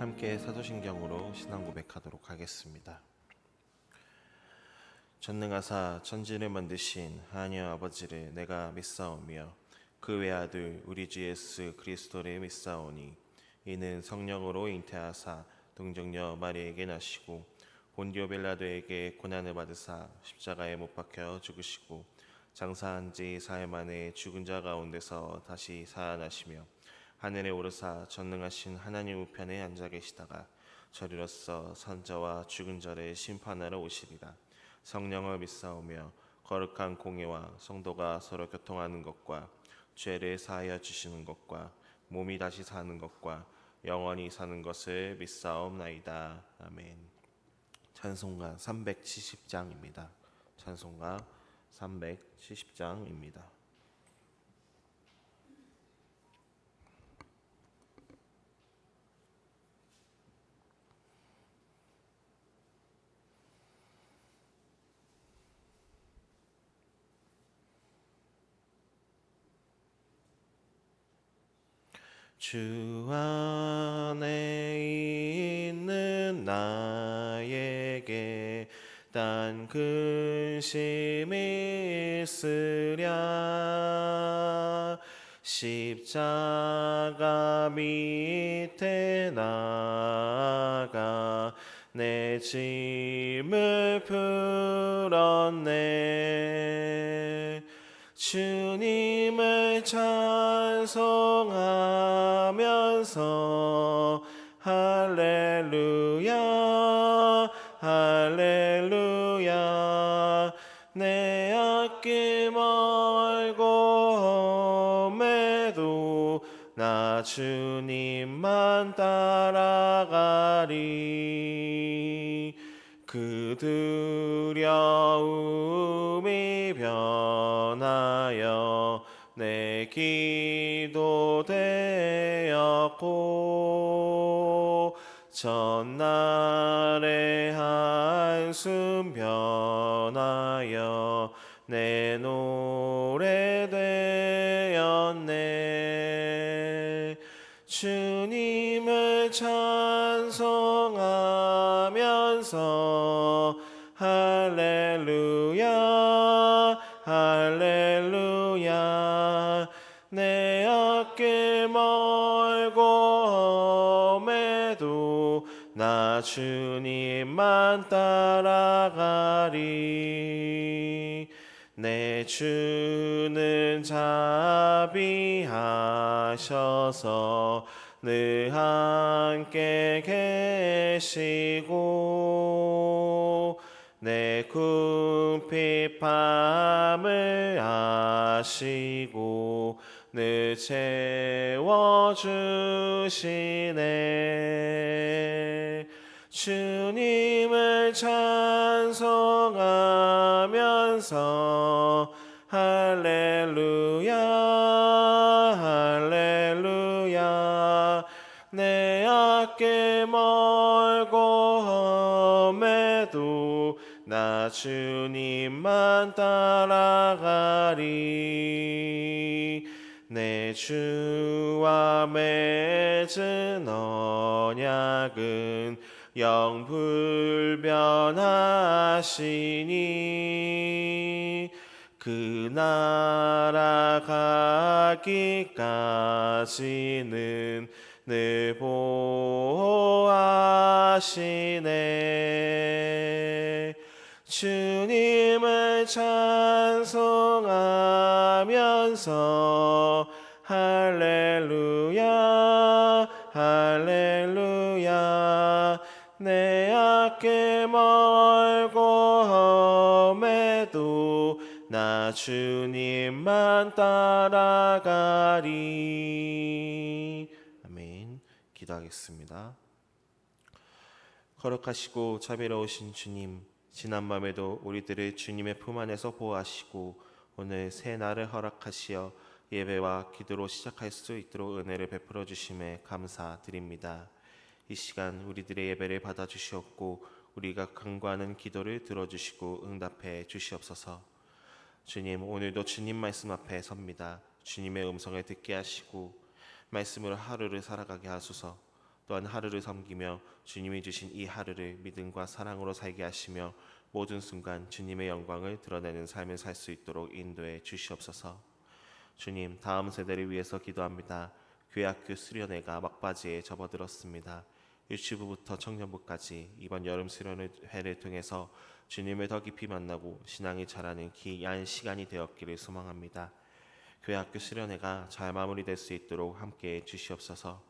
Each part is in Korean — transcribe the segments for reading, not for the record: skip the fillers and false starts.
함께 사도신경으로 신앙 고백하도록 하겠습니다. 전능하사 천지를 만드신 하나님 아버지를 내가 믿사오며 그 외아들 우리 주 예수 그리스도를 믿사오니 이는 성령으로 잉태하사 동정녀 마리에게 나시고 본디오 빌라도에게 고난을 받으사 십자가에 못 박혀 죽으시고 장사한 지 사흘 만에 죽은 자 가운데서 다시 살아나시며 하늘에 오르사 전능하신 하나님 우편에 앉아 계시다가 저리로서 선자와 죽은 자를 심판하러 오시리라. 성령을 믿사오며 거룩한 공예와 성도가 서로 교통하는 것과 죄를 사하여 주시는 것과 몸이 다시 사는 것과 영원히 사는 것을 믿사옵나이다. 아멘. 찬송가 370장입니다. 찬송가 370장입니다. 주 안에 있는 나에게 단 근심이 있으랴 십자가 밑에 나가 내 짐을 풀었네. 주님을 찬송하면서 할렐루야 할렐루야 내 앞길 멀고 험해도 나 주님만 따라가리. 그 두려움이 변하여 내 기도 되었고 전날의 한숨 변하여 내 노래 되었네. 주님을 찬송하면서 할렐루야 할렐루야 내 앞길 멀고 험해도 나 주님만 따라가리. 내 주는 자비하셔서 늘 함께 계시고 내 궁핍 밤을 아시고 늘 채워주시네. 주님을 찬송하면서 할렐루야 할렐루야 내 앞길 멀고 험해도 나 주님만 따라가리. 내 주와 맺은 언약은 영불변하시니 그 나라 가기까지는 늘 보호하시네. 주님을 찬송하면서 할렐루야 할렐루야 내 앞길 멀고 험해도 나 주님만 따라가리. 아멘. 기도하겠습니다. 거룩하시고 자비로우신 주님, 지난밤에도 우리들을 주님의 품 안에서 보호하시고 오늘 새 날을 허락하시어 예배와 기도로 시작할 수 있도록 은혜를 베풀어 주심에 감사드립니다. 이 시간 우리들의 예배를 받아주시옵고 우리가 간구하는 기도를 들어주시고 응답해 주시옵소서. 주님, 오늘도 주님 말씀 앞에 섭니다. 주님의 음성을 듣게 하시고 말씀으로 하루를 살아가게 하소서. 또한 하루를 섬기며 주님이 주신 이 하루를 믿음과 사랑으로 살게 하시며 모든 순간 주님의 영광을 드러내는 삶을 살 수 있도록 인도해 주시옵소서. 주님, 다음 세대를 위해서 기도합니다. 교회학교 수련회가 막바지에 접어들었습니다. 유치부부터 청년부까지 이번 여름 수련회를 통해서 주님을 더 깊이 만나고 신앙이 자라는 귀한 시간이 되었기를 소망합니다. 교회학교 수련회가 잘 마무리될 수 있도록 함께해 주시옵소서.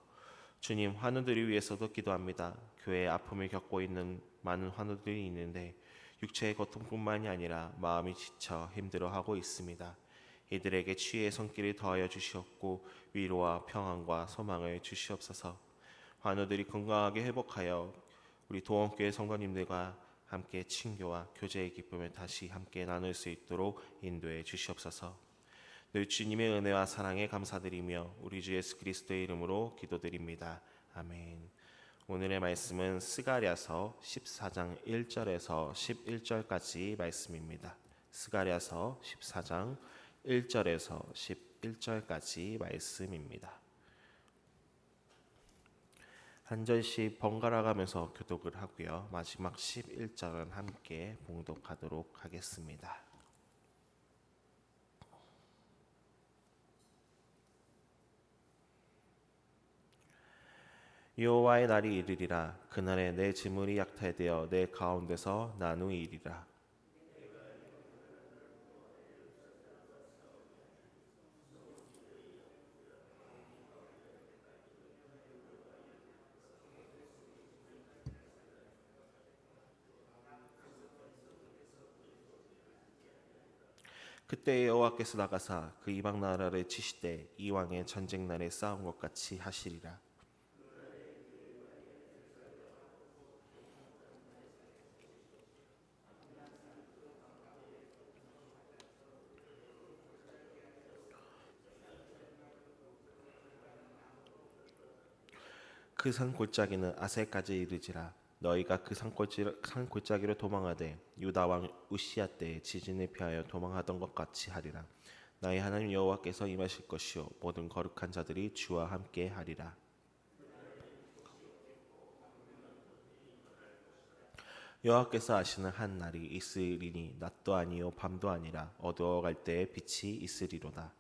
주님, 환우들을 위해서도 기도합니다. 교회에 아픔을 겪고 있는 많은 환우들이 있는데 육체의 고통뿐만이 아니라 마음이 지쳐 힘들어하고 있습니다. 이들에게 치유의 손길을 더하여 주시옵고 위로와 평안과 소망을 주시옵소서. 환우들이 건강하게 회복하여 우리 도원교회 성도님들과 함께 친교와 교제의 기쁨을 다시 함께 나눌 수 있도록 인도해 주시옵소서. 늘 주님의 은혜와 사랑에 감사드리며 우리 주 예수 그리스도의 이름으로 기도드립니다. 아멘. 오늘의 말씀은 스가랴서 14장 1절에서 11절까지 말씀입니다. 스가랴서 14장 1절에서 11절까지 말씀입니다. 한 절씩 번갈아 가면서 교독을 하고요. 마지막 11절은 함께 봉독하도록 하겠습니다. 여호와의 날이 이르리라. 그날에 내 재물이 약탈되어 내 가운데서 나누이리라. 그때 여호와께서 나가사 그 이방 나라를 치시되 이왕의 전쟁 날에 싸운 것 같이 하시리라. 그 산 골짜기는 아셀까지 이르지라. 너희가 그 산 골짜기로 도망하되 유다 왕 우시야 때에 지진을 피하여 도망하던 것 같이 하리라. 나의 하나님 여호와께서 임하실 것이요 모든 거룩한 자들이 주와 함께 하리라. 여호와께서 하시는 한 날이 있으리니 낮도 아니요 밤도 아니라 어두워갈 때에 빛이 있으리로다.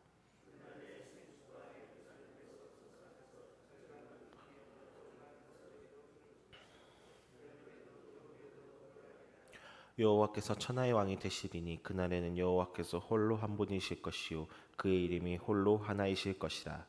여호와께서 천하의 왕이 되시리니 그날에는 여호와께서 홀로 한 분이실 것이요 그의 이름이 홀로 하나이실 것이라.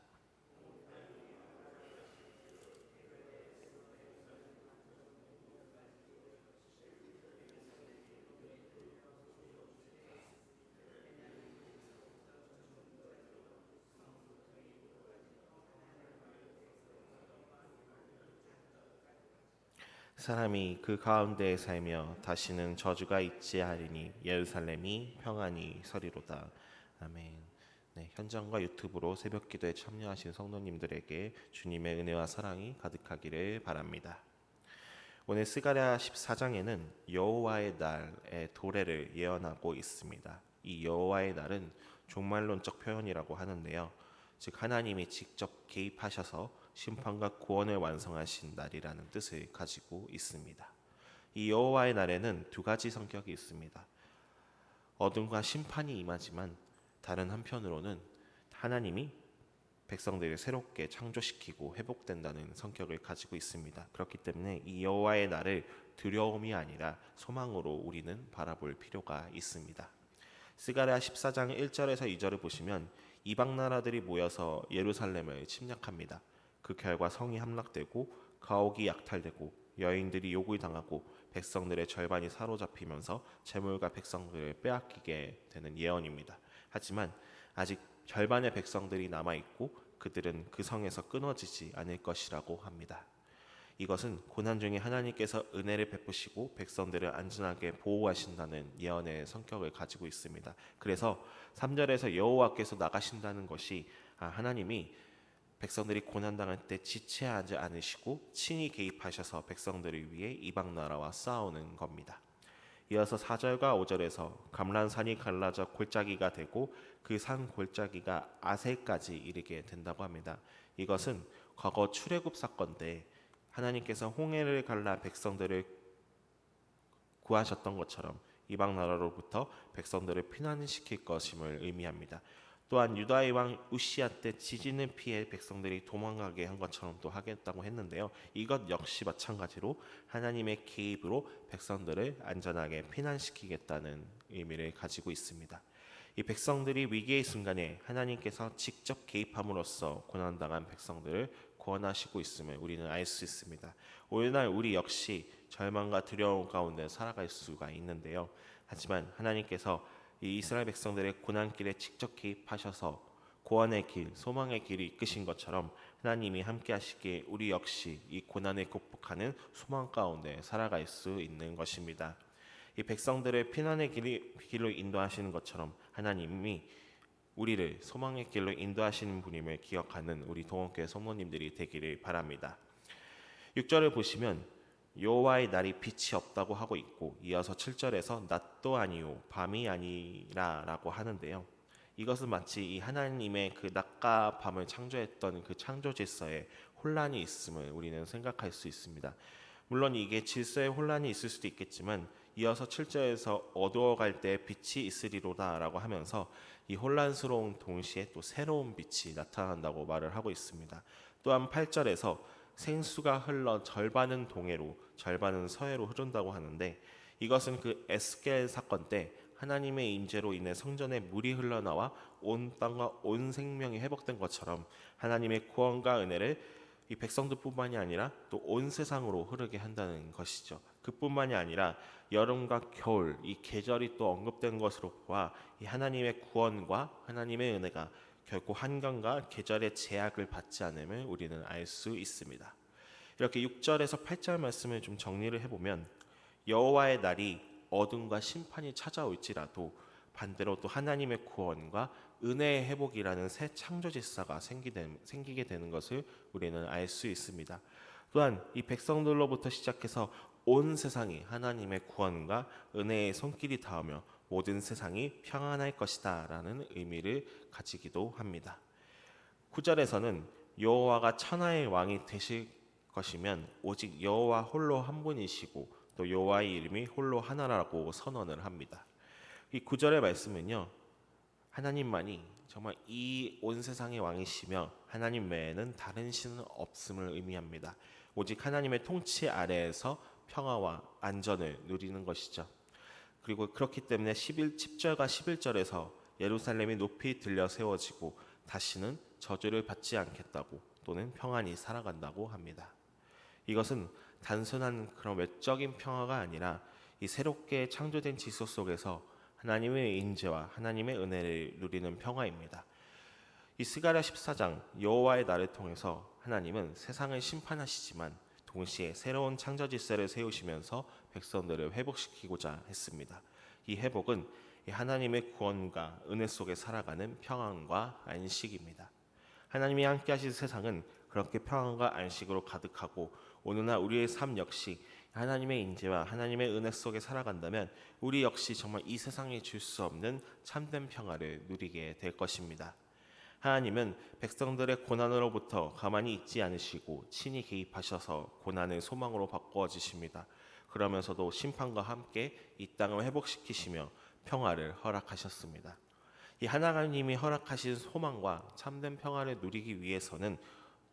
사람이 그 가운데에 살며 다시는 저주가 있지 하리니 예루살렘이 평안히 서리로다. 아멘. 네, 현장과 유튜브로 새벽 기도에 참여하신 성도님들에게 주님의 은혜와 사랑이 가득하기를 바랍니다. 오늘 스가랴 14장에는 여호와의 날의 도래를 예언하고 있습니다. 이 여호와의 날은 종말론적 표현이라고 하는데요. 즉 하나님이 직접 개입하셔서 심판과 구원을 완성하신 날이라는 뜻을 가지고 있습니다. 이 여호와의 날에는 두 가지 성격이 있습니다. 어둠과 심판이 임하지만 다른 한편으로는 하나님이 백성들을 새롭게 창조시키고 회복된다는 성격을 가지고 있습니다. 그렇기 때문에 이 여호와의 날을 두려움이 아니라 소망으로 우리는 바라볼 필요가 있습니다. 스가랴 14장 1절에서 2절을 보시면 이방 나라들이 모여서 예루살렘을 침략합니다. 그 결과 성이 함락되고 가옥이 약탈되고 여인들이 욕을 당하고 백성들의 절반이 사로잡히면서 재물과 백성들을 빼앗기게 되는 예언입니다. 하지만 아직 절반의 백성들이 남아있고 그들은 그 성에서 끊어지지 않을 것이라고 합니다. 이것은 고난 중에 하나님께서 은혜를 베푸시고 백성들을 안전하게 보호하신다는 예언의 성격을 가지고 있습니다. 그래서 3절에서 여호와께서 나가신다는 것이 하나님이 백성들이 고난당할 때 지체하지 않으시고 친히 개입하셔서 백성들을 위해 이방 나라와 싸우는 겁니다. 이어서 4절과 5절에서 감람산이 갈라져 골짜기가 되고 그 산 골짜기가 아셀까지 이르게 된다고 합니다. 이것은 과거 출애굽 사건 때 하나님께서 홍해를 갈라 백성들을 구하셨던 것처럼 이방 나라로부터 백성들을 피난시킬 것임을 의미합니다. 또한 유다의 왕 우시야 때 지진을 피해 백성들이 도망가게 한 것처럼 또 하겠다고 했는데요. 이것 역시 마찬가지로 하나님의 개입으로 백성들을 안전하게 피난시키겠다는 의미를 가지고 있습니다. 이 백성들이 위기의 순간에 하나님께서 직접 개입함으로써 고난당한 백성들을 구원하시고 있음을 우리는 알 수 있습니다. 오늘날 우리 역시 절망과 두려움 가운데 살아갈 수가 있는데요. 하지만 하나님께서 이 이스라엘 백성들의 고난길에 직접 개입하셔서 구원의 길, 소망의 길을 이끄신 것처럼 하나님이 함께 하시기에 우리 역시 이 고난을 극복하는 소망 가운데 살아갈 수 있는 것입니다. 이 백성들을 피난의 길로 인도하시는 것처럼 하나님이 우리를 소망의 길로 인도하시는 분임을 기억하는 우리 동원교회 성도님들이 되기를 바랍니다. 6절을 보시면 여호와의 날이 빛이 없다고 하고 있고 이어서 7절에서 낮도 아니요 밤이 아니라라고 하는데요. 이것은 마치 이 하나님의 그 낮과 밤을 창조했던 그 창조 질서에 혼란이 있음을 우리는 생각할 수 있습니다. 물론 이게 질서에 혼란이 있을 수도 있겠지만 이어서 7절에서 어두워갈 때 빛이 있으리로다라고 하면서 이 혼란스러운 동시에 또 새로운 빛이 나타난다고 말을 하고 있습니다. 또한 8절에서 생수가 흘러 절반은 동해로 절반은 서해로 흐른다고 하는데 이것은 그 에스겔 사건 때 하나님의 임재로 인해 성전에 물이 흘러나와 온 땅과 온 생명이 회복된 것처럼 하나님의 구원과 은혜를 이 백성들뿐만이 아니라 또 온 세상으로 흐르게 한다는 것이죠. 그뿐만이 아니라 여름과 겨울 이 계절이 또 언급된 것으로 보아 이 하나님의 구원과 하나님의 은혜가 결코 환경과 계절의 제약을 받지 않음을 우리는 알 수 있습니다. 이렇게 6절에서 8절 말씀을 좀 정리를 해보면 여호와의 날이 어둠과 심판이 찾아올지라도 반대로 또 하나님의 구원과 은혜의 회복이라는 새 창조 질서가 생기게 되는 것을 우리는 알 수 있습니다. 또한 이 백성들로부터 시작해서 온 세상이 하나님의 구원과 은혜의 손길이 닿으며 모든 세상이 평안할 것이다 라는 의미를 가지기도 합니다. 9절에서는 여호와가 천하의 왕이 되실 것이면 오직 여호와 홀로 한 분이시고 또 여호와의 이름이 홀로 하나라고 선언을 합니다. 이 9절의 말씀은요, 하나님만이 정말 이 온 세상의 왕이시며 하나님 외에는 다른 신은 없음을 의미합니다. 오직 하나님의 통치 아래에서 평화와 안전을 누리는 것이죠. 그리고 그렇기 때문에 10절과 11절에서 예루살렘이 높이 들려 세워지고 다시는 저주를 받지 않겠다고 또는 평안히 살아간다고 합니다. 이것은 단순한 그런 외적인 평화가 아니라 이 새롭게 창조된 질서 속에서 하나님의 인재와 하나님의 은혜를 누리는 평화입니다. 이 스가랴 14장 여호와의 날을 통해서 하나님은 세상을 심판하시지만 동시에 새로운 창조 질서를 세우시면서 백성들을 회복시키고자 했습니다. 이 회복은 하나님의 구원과 은혜 속에 살아가는 평안과 안식입니다. 하나님이 함께하신 세상은 그렇게 평안과 안식으로 가득하고 오늘날 우리의 삶 역시 하나님의 인재와 하나님의 은혜 속에 살아간다면 우리 역시 정말 이 세상에 줄 수 없는 참된 평화를 누리게 될 것입니다. 하나님은 백성들의 고난으로부터 가만히 있지 않으시고 친히 개입하셔서 고난을 소망으로 바꾸어 주십니다. 그러면서도 심판과 함께 이 땅을 회복시키시며 평화를 허락하셨습니다. 이 하나님이 허락하신 소망과 참된 평화를 누리기 위해서는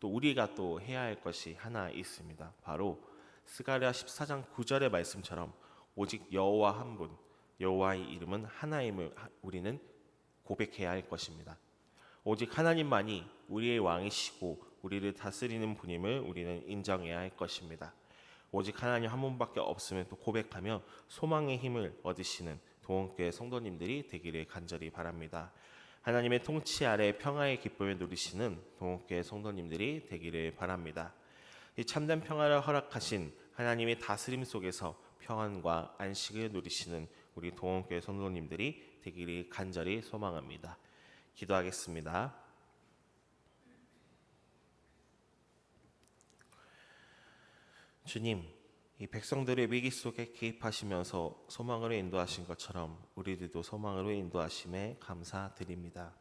또 우리가 또 해야 할 것이 하나 있습니다. 바로 스가랴 14장 9절의 말씀처럼 오직 여호와 한 분, 여호와의 이름은 하나임을 우리는 고백해야 할 것입니다. 오직 하나님만이 우리의 왕이시고 우리를 다스리는 분임을 우리는 인정해야 할 것입니다. 오직 하나님 한 분밖에 없음을 또 고백하며 소망의 힘을 얻으시는 동원교회 성도님들이 되기를 간절히 바랍니다. 하나님의 통치 아래 평화의 기쁨을 누리시는 동원교회 성도님들이 되기를 바랍니다. 이 참된 평화를 허락하신 하나님의 다스림 속에서 평안과 안식을 누리시는 우리 동원교회 성도님들이 되기를 간절히 소망합니다. 기도하겠습니다. 주님, 이 백성들의 위기 속에 개입하시면서 소망으로 인도하신 것처럼 우리들도 소망으로 인도하심에 감사드립니다.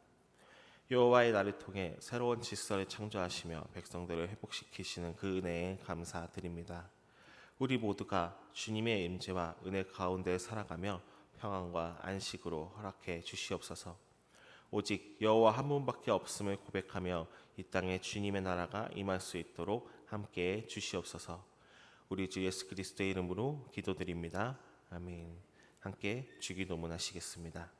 여호와의 날을 통해 새로운 질서를 창조하시며 백성들을 회복시키시는 그 은혜에 감사드립니다. 우리 모두가 주님의 임재와 은혜 가운데 살아가며 평안과 안식으로 허락해 주시옵소서. 오직 여호와 한 분밖에 없음을 고백하며 이 땅에 주님의 나라가 임할 수 있도록 함께해 주시옵소서. 우리 주 예수 그리스도의 이름으로 기도드립니다. 아멘. 함께 주기도문 하시겠습니다.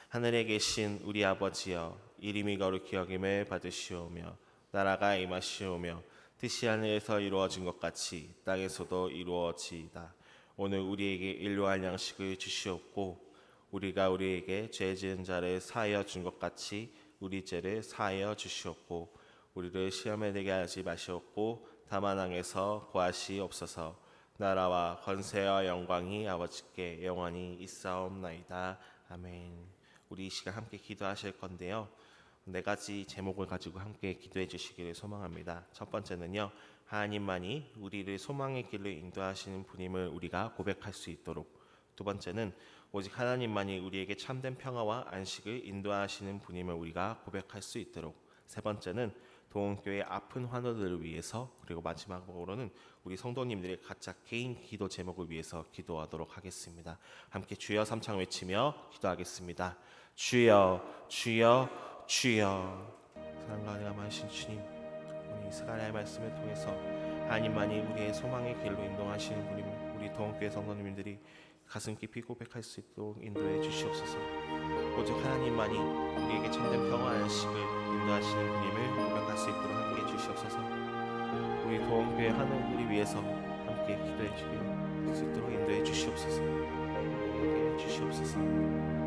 하늘에 계신 우리 아버지여, 이름이 거룩히 여김을 받으시오며 나라가 임하시오며 뜻이 하늘에서 이루어진 것 같이 땅에서도 이루어지이다. 오늘 우리에게 일용할 양식을 주시옵고 우리가 우리에게 죄 지은 자를 사하여 준 것 같이 우리 죄를 사하여 주시옵고 우리를 시험에 들게 하지 마시옵고 다만 악에서 구하시옵소서. 나라와 권세와 영광이 아버지께 영원히 있사옵나이다. 아멘. 우리 이 시간 함께 기도하실 건데요. 네 가지 제목을 가지고 함께 기도해 주시기를 소망합니다. 첫 번째는요, 하나님만이 우리를 소망의 길로 인도하시는 분임을 우리가 고백할 수 있도록. 두 번째는 오직 하나님만이 우리에게 참된 평화와 안식을 인도하시는 분임을 우리가 고백할 수 있도록. 세 번째는 동원교회 아픈 환우들을 위해서, 그리고 마지막으로는 우리 성도님들의 각자 개인 기도 제목을 위해서 기도하도록 하겠습니다. 함께 주여 삼창 외치며 기도하겠습니다. 주여, 주여, 주여. 사랑과 은혜가 많으신 주님, 오늘 이 시간의 말씀을 통해서 하나님만이 우리의 소망의 길로 인도하시는 분임을 우리 동원교회 성도님들이 가슴 깊이 고백할 수 있도록 인도해 주시옵소서. 오직 하나님만이 우리에게 참된 평화 안식을 인도하시는 분임을 고백할 수 있도록 함께 해 주시옵소서. 우리 동원교회 한우들이 위해서 함께 기도해 주길 수 있도록 인도해 주시옵소서. 함께 해 주시옵소서.